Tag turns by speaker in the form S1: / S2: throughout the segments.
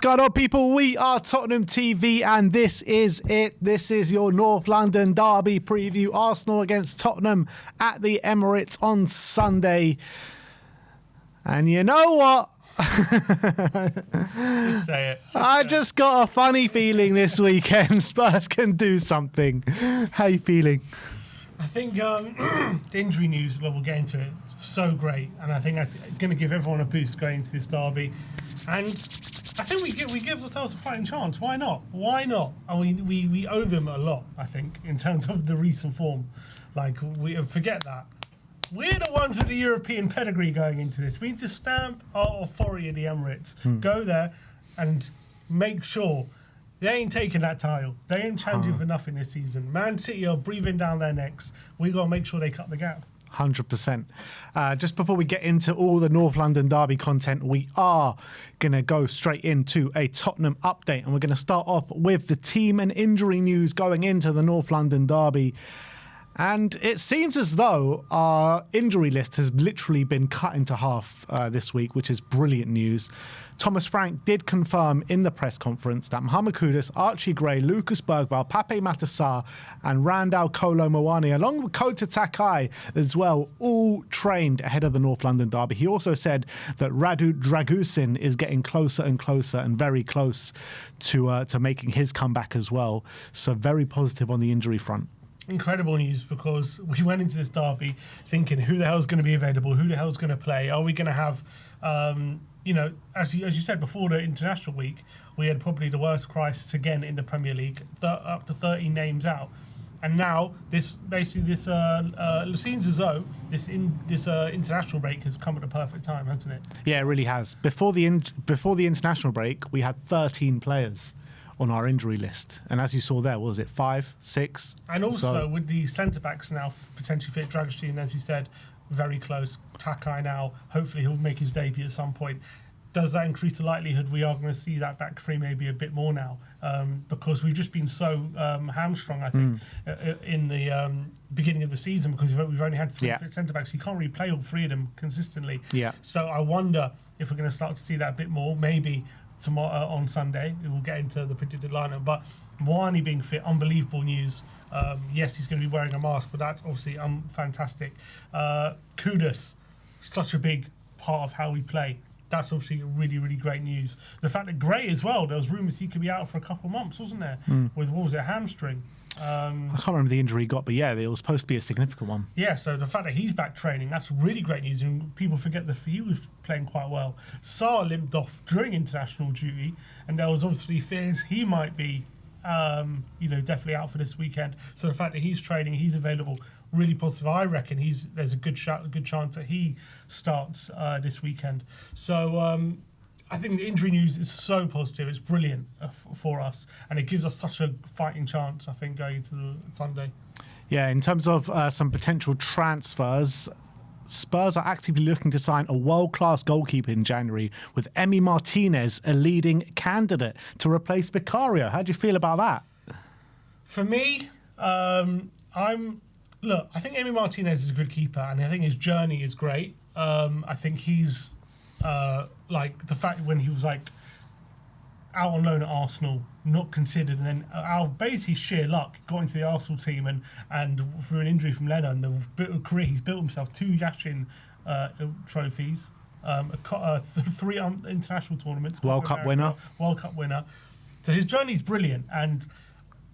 S1: Going on, people, we are Tottenham TV, and this is it. This is your North London derby preview. Arsenal against Tottenham at the Emirates on Sunday. And you know what?
S2: Just say it.
S1: I just got a funny feeling this weekend Spurs can do something. How you feeling?
S2: I think the injury news, we'll get into it, so great. And I think that's going to give everyone a boost going into this derby. And I think we give ourselves a fighting chance. Why not? Why not? I mean, we owe them a lot, I think, in terms of the recent form. Like, we forget that. We're the ones with the European pedigree going into this. We need to stamp our authority at the Emirates. Go there and make sure they ain't taking that title. They ain't challenging for nothing this season. Man City are breathing down their necks. We got to make sure they cut the gap.
S1: 100%. Just before we get into all the North London derby content, we are going to go straight into a Tottenham update. And we're going to start off with the team and injury news going into the North London derby. And it seems as though our injury list has literally been cut into half this week, which is brilliant news. Thomas Frank did confirm in the press conference that Mohamed Kudus, Archie Gray, Lucas Bergvall, Pape Matar and Randall Kolo Muani, along with Kota Takai as well, all trained ahead of the North London derby. He also said that Radu Dragusin is getting closer and closer and very close to making his comeback as well. So very positive on the injury front.
S2: Incredible news, because we went into this derby thinking who the hell's going to be available, who the hell's going to play, are we going to have, as you said, before the international week, we had probably the worst crisis again in the Premier League, up to 30 names out. And now this seems as though this international break has come at the perfect time, hasn't it?
S1: Yeah, it really has. Before the international break, we had 13 players on our injury list, and as you saw there, was it 5, 6?
S2: And also with the centre backs now potentially fit, Dragusin, as you said, very close. Takai now, hopefully he'll make his debut at some point. Does that increase the likelihood we are going to see that back three maybe a bit more now? Because we've just been so hamstrung, I think, in the beginning of the season, because we've only had three centre backs. You can't really play all three of them consistently. Yeah. So I wonder if we're going to start to see that a bit more. Maybe tomorrow on Sunday we'll get into the predicted lineup. But Muani being fit, unbelievable news. Yes, he's going to be wearing a mask, but that's obviously fantastic. Kudus, such a big part of how we play. That's obviously really, really great news. The fact that Gray as well, there was rumours he could be out for a couple of months, wasn't there? With, what was it, hamstring?
S1: I can't remember the injury he got, but yeah, it was supposed to be a significant one.
S2: Yeah, so the fact that he's back training, that's really great news, and people forget that he was playing quite well. Sarr limped off during international duty, and there was obviously fears he might be, definitely out for this weekend. So the fact that he's training, he's available, really positive. I reckon there's a good chance that he starts this weekend. So I think the injury news is so positive. It's brilliant for us, and it gives us such a fighting chance, I think, going into the Sunday.
S1: Yeah, in terms of some potential transfers, Spurs are actively looking to sign a world-class goalkeeper in January, with Emi Martinez a leading candidate to replace Vicario. How do you feel about that?
S2: For me, I think Emi Martinez is a good keeper, and I think his journey is great. I think he's the fact when he was out on loan at Arsenal, not considered, and then basically sheer luck got into the Arsenal team, and through an injury from Lennon, the career he's built himself 2 Yashin trophies, 3 international tournaments,
S1: World Cup winner.
S2: So his journey's brilliant, and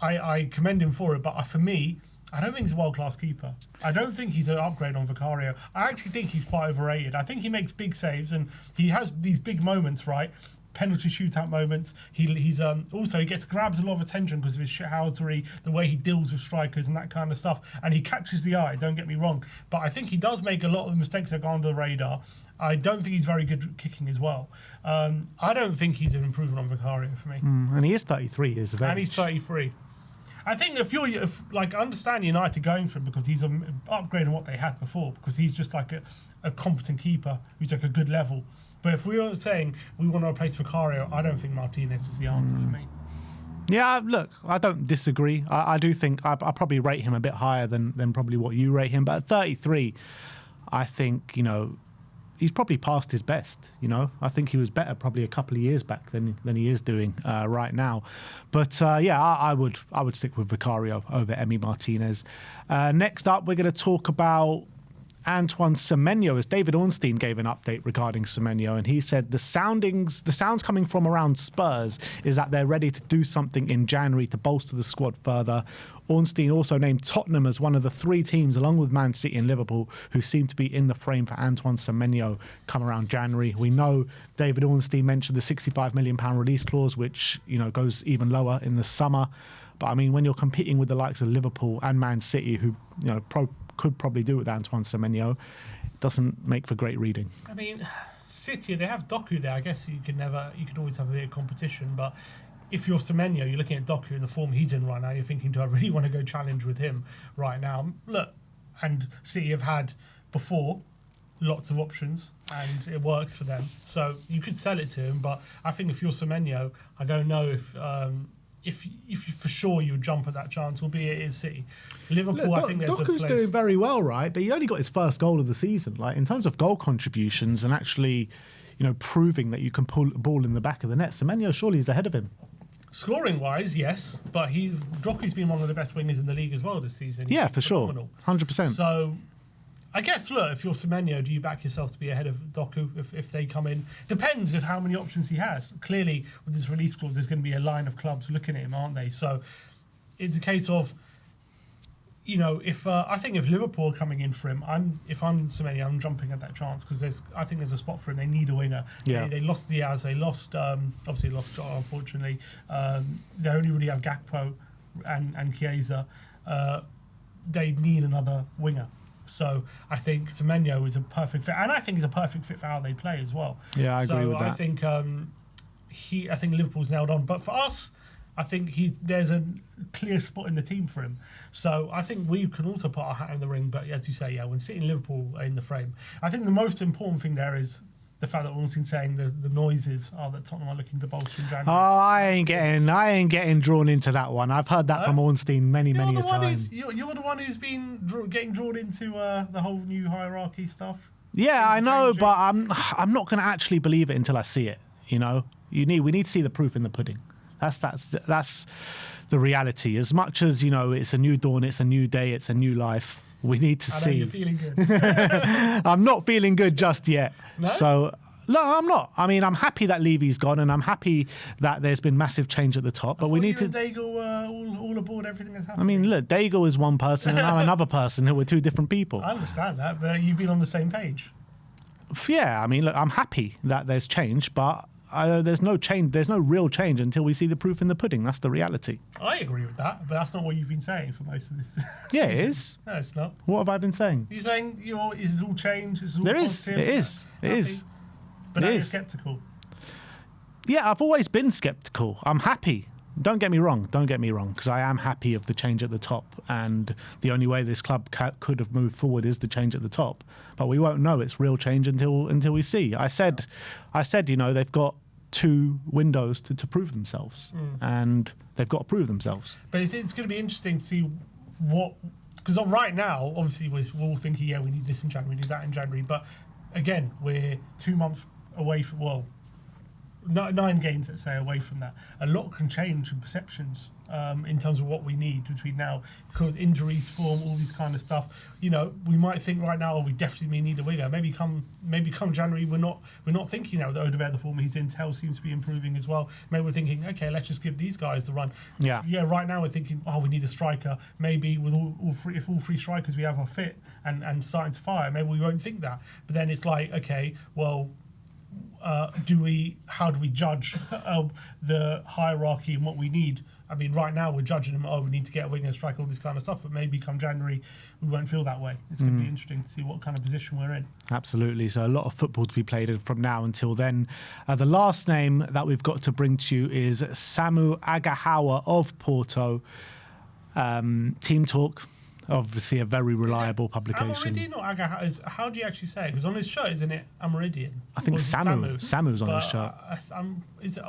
S2: I commend him for it. But for me, I don't think he's a world-class keeper. I don't think he's an upgrade on Vicario. I actually think he's quite overrated. I think he makes big saves, and he has these big moments, right? Penalty shootout moments. He's also, he grabs a lot of attention because of his shithousery, the way he deals with strikers and that kind of stuff. And he catches the eye, don't get me wrong. But I think he does make a lot of mistakes that go under the radar. I don't think he's very good at kicking as well. I don't think he's an improvement on Vicario for me.
S1: And he is 33 years of age.
S2: And he's 33. I think I understand United going for him because he's an upgrade on what they had before, because he's just like a competent keeper who's like a good level. But if we are saying we want to replace Vicario, I don't think Martinez is the answer for me.
S1: Yeah, look, I don't disagree. I do think I probably rate him a bit higher than probably what you rate him. But at 33, I think, he's probably past his best. You know, I think he was better probably a couple of years back than he is doing right now. But yeah, I would stick with Vicario over Emi Martinez. Next up, we're going to talk about Antoine Semenyo, as David Ornstein gave an update regarding Semenyo, and he said the sounds coming from around Spurs is that they're ready to do something in January to bolster the squad further. Ornstein also named Tottenham as one of the 3 teams, along with Man City and Liverpool, who seem to be in the frame for Antoine Semenyo come around January. We know David Ornstein mentioned the £65 million release clause, which, you know, goes even lower in the summer. But I mean, when you're competing with the likes of Liverpool and Man City, who, you know, could probably do with Antoine Semenyo, it doesn't make for great reading.
S2: I mean, City, they have Doku there. I guess you can always have a bit of competition, but if you're Semenyo, you're looking at Doku in the form he's in right now, you're thinking, do I really want to go challenge with him right now? Look, and City have had before lots of options and it works for them. So you could sell it to him, but I think if you're Semenyo, I don't know if you for sure you would jump at that chance, albeit it is City. Liverpool,
S1: Look,
S2: I think there's
S1: Doku's doing very well, right? But he only got his first goal of the season. Like, in terms of goal contributions and actually, you know, proving that you can pull the ball in the back of the net, Semenyo surely is ahead of him.
S2: Scoring wise, yes, but Doku's been one of the best wingers in the league as well this season.
S1: Yeah, for sure, 100%.
S2: So, I guess, look, if you're Semenyo, do you back yourself to be ahead of Doku if they come in? Depends on how many options he has. Clearly, with this release clause, there's going to be a line of clubs looking at him, aren't they? So it's a case of, you know, if I think if Liverpool are coming in for him, if I'm Semenyo, I'm jumping at that chance because I think there's a spot for him. They need a winger.
S1: Yeah.
S2: They lost Diaz. They lost obviously lost Jota, unfortunately. They only really have Gakpo and Chiesa. They need another winger. So I think Semenyo is a perfect fit, and I think he's a perfect fit for how they play as well.
S1: Yeah, I agree with that.
S2: I think I think Liverpool's nailed on, but for us, I think there's a clear spot in the team for him. So I think we can also put our hat in the ring. But as you say, yeah, when City and Liverpool are in the frame, I think the most important thing there is the fact that Ornstein's saying the noises are that Tottenham are looking to bolster in January.
S1: Oh, I ain't getting drawn into that one. I've heard that from Ornstein many a time.
S2: You're the one who's been getting drawn into the whole new hierarchy stuff.
S1: Yeah, I know, but I'm not going to actually believe it until I see it. You know, we need to see the proof in the pudding. That's the reality. As much as, you know, it's a new dawn, it's a new day, it's a new life. We need to see.
S2: You're feeling good.
S1: I'm not feeling good just yet.
S2: No?
S1: So, no, I'm not. I mean, I'm happy that Levy's gone, and I'm happy that there's been massive change at the top. But we need to.
S2: Daigle all aboard everything that's happening.
S1: I mean, look, Daigle is one person, and I'm another person who are 2 different people.
S2: I understand that, but you've been on the same page.
S1: Yeah, I mean, look, I'm happy that there's change, but there's no change. There's no real change until we see the proof in the pudding. That's the reality.
S2: I agree with that, but that's not what you've been saying for most of this.
S1: Yeah, it is.
S2: No, it's not.
S1: What have I been saying?
S2: You're saying this is all change. This is all
S1: there
S2: positive.
S1: is. It is.
S2: But now you're sceptical.
S1: Yeah, I've always been sceptical. I'm happy. Don't get me wrong, because I am happy of the change at the top, and the only way this club could have moved forward is the change at the top. But we won't know it's real change until we see. I said, you know, they've got 2 windows to prove themselves, and they've got to prove themselves.
S2: But it's going to be interesting to see because right now, obviously, we're all thinking, yeah, we need this in January, we need that in January. But again, we're 2 months away from 9 games, let's say, away from that. A lot can change in perceptions in terms of what we need between now, because injuries, form, all these kind of stuff. You know, we might think right now, we definitely need a winger. Maybe come January, we're not thinking now that Odegaard, the form he's in, Tell seems to be improving as well. Maybe we're thinking, okay, let's just give these guys the run.
S1: Yeah.
S2: Right now we're thinking, we need a striker. Maybe with if all 3 strikers we have are fit and starting to fire, maybe we won't think that. But then it's like, okay, well, how do we judge the hierarchy and what we need? I mean, right now we're judging them, we need to get a winger, strike, all this kind of stuff, but maybe come January we won't feel that way. It's going to be interesting to see what kind of position we're in.
S1: Absolutely. So a lot of football to be played from now until then. The last name that we've got to bring to you is Samu Agahawa of Porto. Team Talk. Obviously, a very reliable publication.
S2: Omorodion or Agahawa? How do you actually say it? Because on his shirt, isn't it Omorodion?
S1: I think Samu. Samu's on his shirt.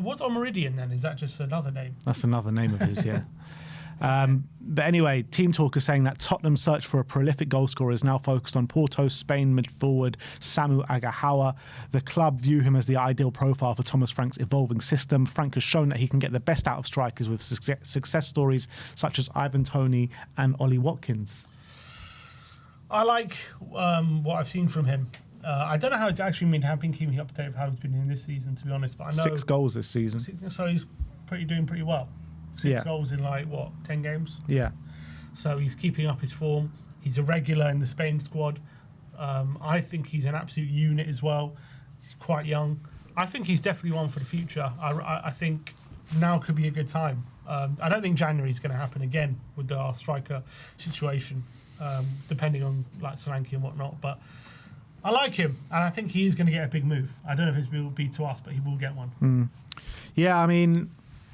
S2: What's Omorodion then? Is that just another name?
S1: That's another name of his, yeah. But anyway, Team Talk is saying that Tottenham's search for a prolific goalscorer is now focused on Porto's Spain mid-forward Samu Agahawa. The club view him as the ideal profile for Thomas Frank's evolving system. Frank has shown that he can get the best out of strikers with success stories such as Ivan Toney and Ollie Watkins.
S2: I like what I've seen from him. I don't know how it's actually been keeping up to date with how he's been in this season, to be honest. But I know
S1: 6 goals this season.
S2: So he's doing pretty well. 6 goals in 10 games?
S1: Yeah.
S2: So he's keeping up his form. He's a regular in the Spain squad. I think he's an absolute unit as well. He's quite young. I think he's definitely one for the future. I think now could be a good time. I don't think January is going to happen again with our striker situation, depending on Solanke and whatnot. But I like him, and I think he is going to get a big move. I don't know if it will be to us, but he will get one.
S1: Yeah, I mean,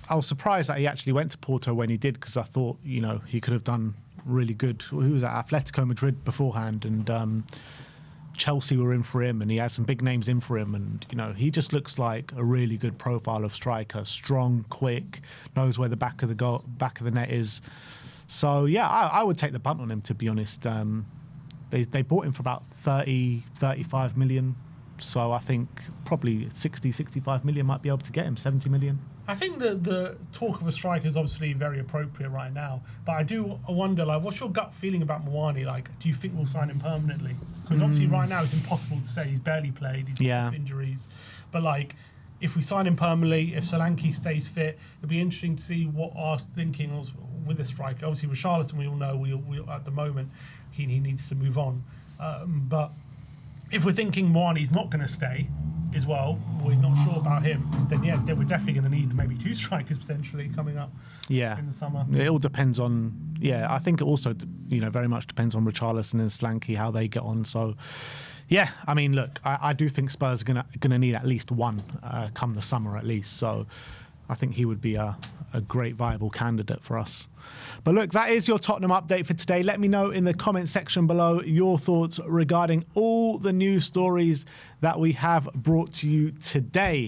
S1: I was surprised that he actually went to Porto when he did, because I thought, he could have done really good. He was at Atletico Madrid beforehand, and Chelsea were in for him, and he had some big names in for him. And, he just looks like a really good profile of striker. Strong, quick, knows where the back of the net is. So, yeah, I would take the punt on him, to be honest. They bought him for about 35 million. So I think probably 60, 65 million might be able to get him, 70 million.
S2: I think the talk of a striker is obviously very appropriate right now. But I do wonder, what's your gut feeling about Mwani? Do you think we'll sign him permanently? Because obviously right now it's impossible to say. He's barely played. He's got injuries. But if we sign him permanently, if Solanke stays fit, it'll be interesting to see what our thinking was with the striker. Obviously with Richarlison, we all know we at the moment he needs to move on. But if we're thinking Mwani's not going to stay as well, we're not sure about him, then we're definitely going to need maybe 2 strikers potentially coming up in the summer.
S1: It all depends on, I think it also, very much depends on Richarlison and Solanke, how they get on. So, yeah, I mean, look, I do think Spurs are going to need at least one come the summer at least. So I think he would be a great viable candidate for us. But look, that is your Tottenham update for today. Let me know in the comment section below your thoughts regarding all the news stories that we have brought to you today.